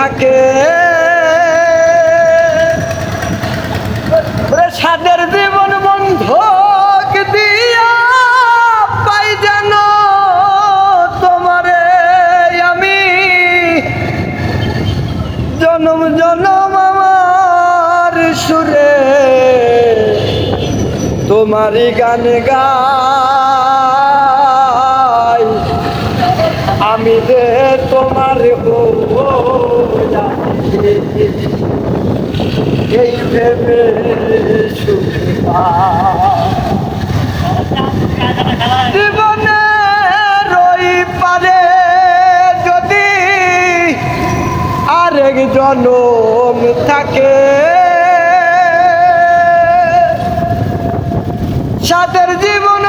থাকে সাদের জীবন বন্ধক দিয়া পাই যেন তোমারে আমি জনম জনম আমার সুরে তোমারই গান গাই আমি রে তোমার এই ভেবে জীবনে রই পারে যদি আরেক জনম থাকে সাদের জীবন